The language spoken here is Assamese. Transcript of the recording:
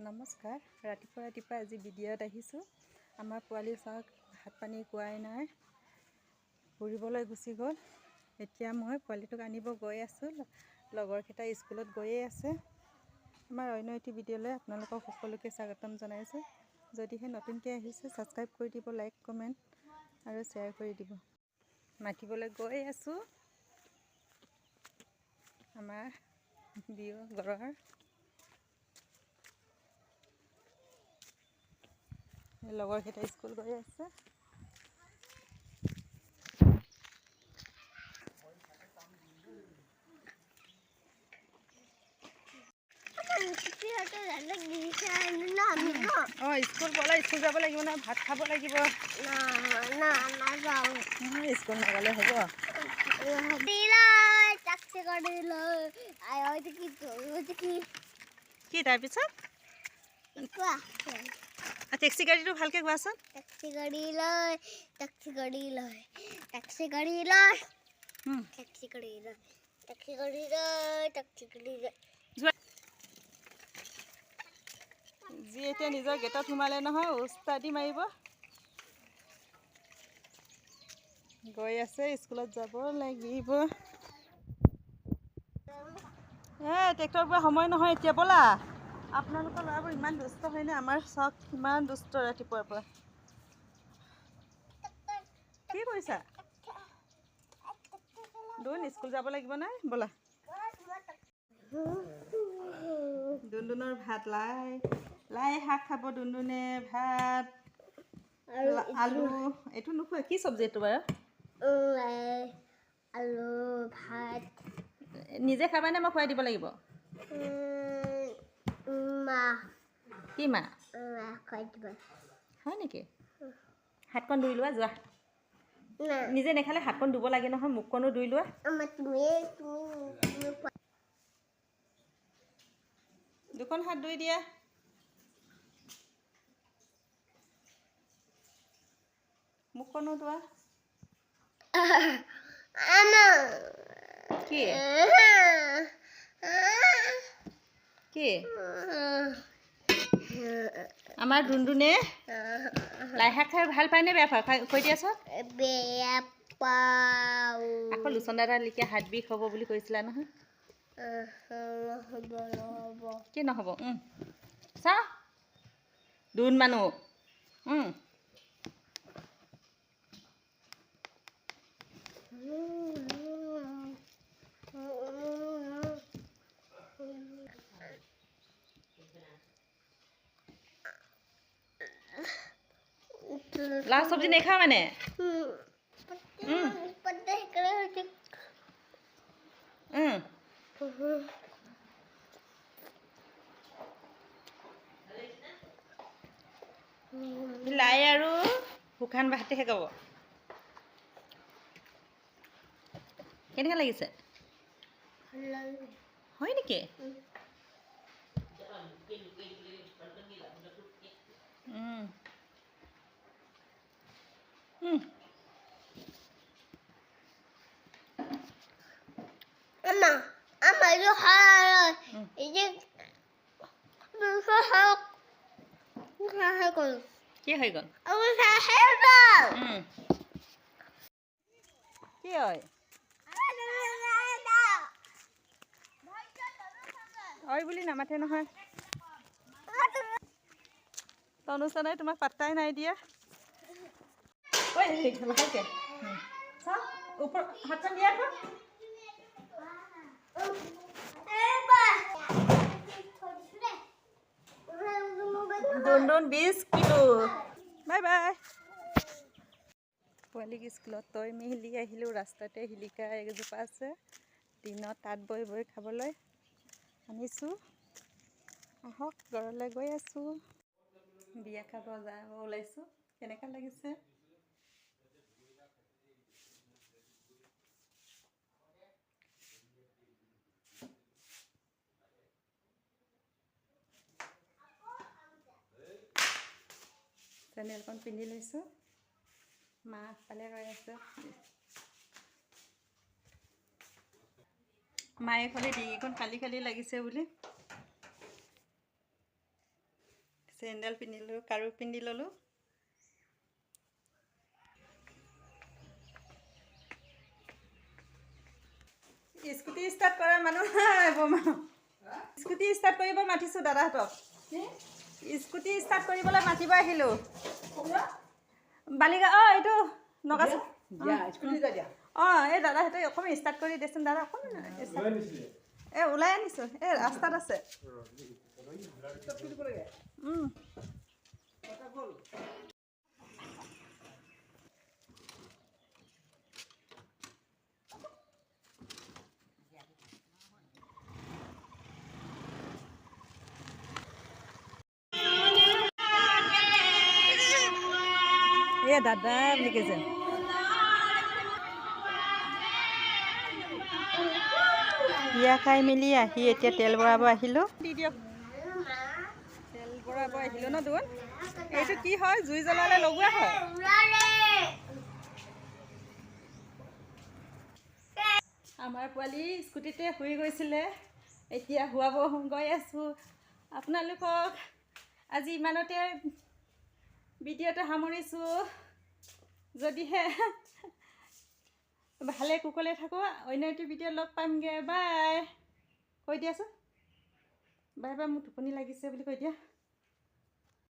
নমস্কাৰ। ৰাতিপুৱা আজি ভিডিঅ'ত আহিছোঁ। আমাৰ পোৱালি চাওক ভাত পানী খোৱাই নাই, ফুৰিবলৈ গুচি গ'ল। এতিয়া মই পোৱালিটোক আনিব গৈ আছোঁ। লগৰকেইটা স্কুলত গৈয়ে আছে। আমাৰ অন্য এটি ভিডিঅ'লৈ আপোনালোকক সকলোকে স্বাগতম জনাইছোঁ। যদিহে নতুনকৈ আহিছে ছাবস্ক্ৰাইব কৰি দিব, লাইক কমেণ্ট আৰু শ্বেয়াৰ কৰি দিব। মাতিবলৈ গৈ আছোঁ আমাৰ বিহু ঘৰৰ লগৰকেইটা স্কুল গৈ আছে। স্কুল গ'লে স্কুল যাব লাগিব ন, ভাত খাব লাগিব। স্কুল নগ'লে হ'ব। কি তাৰপিছত টেক্সি গাড়ীটো ভালকৈ কোৱাচোন। টেক্সি গাড়ী লয় যি এতিয়া নিজৰ গেটত সোমালে নহয়, উস্তাদি মাৰিব। গৈ আছে, স্কুলত যাব লাগিব। ট্ৰেক্টৰ পৰা সময় নহয় এতিয়া, ব'লা। আপোনালোকৰ ল'ৰাবোৰ ইমান দুষ্ট হয়নে? আমাৰ চব ইমান দুষ্ট ৰাতিপুৱাৰ পৰা। কি কৰিছা? দুন স্কুল যাব লাগিব নাই, ব'লা। দুনদুনৰ ভাত লাই শাক খাব দুনদুনে, ভাত আলু। এইটো নোখোৱা, কি চব্জি এইটো বাৰু? আলু ভাত। নিজে খাবানে মই খুৱাই দিব লাগিব? কি মা হয় নেকি? হাতখন ধুই লোৱা, যোৱা। নিজে নেখালে হাতখন ধুব লাগে নহয়, মুখখনো ধুই লোৱা। দুখন হাত ধুই দিয়া। মুখখনো ধোৱা। কি কি আমাৰ দুনদুনে লাই শাক খাই ভাল পায়নে বেয়া পায়? কৈ দিয়াচোন। বেয়া পাওঁ। আকৌ লুচন দাদা লিখীয়া হাত বিষ হ'ব বুলি কৈছিলা নহয়। কি নহ'ব? চা দুন মানুহ। লাল চব্জি নেখা মানে? লাই আৰু শুকান ভাতেহে খাব। কেনেকুৱা লাগিছে? হয় নেকি? কি হৈ গ'ল? কি হয়? ঐ বুলি নামাতে নহয়। তনুচানাই তোমাক পাত্তাই নাই দিয়া। ভালকে ওপৰ হাতখন দিয়া আকৌ। দুনদুন 20 কিলো। Bye bye. পোৱালীক স্কুলত তই মেলি আহিলোঁ। ৰাস্তাতে শিলিখা এজোপা আছে, দিনত তাঁত বৈ বৈ খাবলৈ আনিছোঁ। আহক, ঘৰলৈ গৈ আছোঁ। বিয়া খাব যাব ওলাইছোঁ। কেনেকুৱা লাগিছে? চেণ্ডেলখন পিন্ধি লৈছোঁ। মা আগফালে ৰৈ আছে। মায়ে ক'লে ডিঙিখন খালী খালী লাগিছে বুলি। চেণ্ডেল পিন্ধিলোঁ, কাৰো পিন্ধি ল'লোঁ। স্কুটি ষ্টাৰ্ট কৰা মানুহ নাই বৰমা। স্কুটি ষ্টাৰ্ট কৰিব মাতিছোঁ দাদাহঁতক। স্কুটি ষ্টাৰ্ট কৰিবলৈ মাতিব আহিলোঁ। বালিগা এইটো নগাচা এই দাদাহঁতে অকণমান ষ্টাৰ্ট কৰি দেচোন দাদা অকণমান ওলাই আনিছোঁ এই ৰাস্তাত আছে। দাদা বুলি কৈছে। বিয়া খাই মেলি আহি এতিয়া তেল ভৰাব আহিলোঁ। দি দিয়ক তেল ভৰাব আহিলোঁ ন দোন। এইটো কি হয় জুই জ্বলালে লগোৱা হয়। আমাৰ পোৱালি স্কুটিতে শুই গৈছিলে, এতিয়া শুৱাব গৈ আছোঁ। আপোনালোকক আজি ইমানতে ভিডিঅ'টো সামৰিছোঁ। যদিহে ভালে কুশলে থাকোঁ, অন্য এটি ভিডিঅ'ত লগ পামগৈ। বাই কৈ দিয়াচোন। বাই বাই, মোৰ টোপনি লাগিছে বুলি কৈ দিয়া।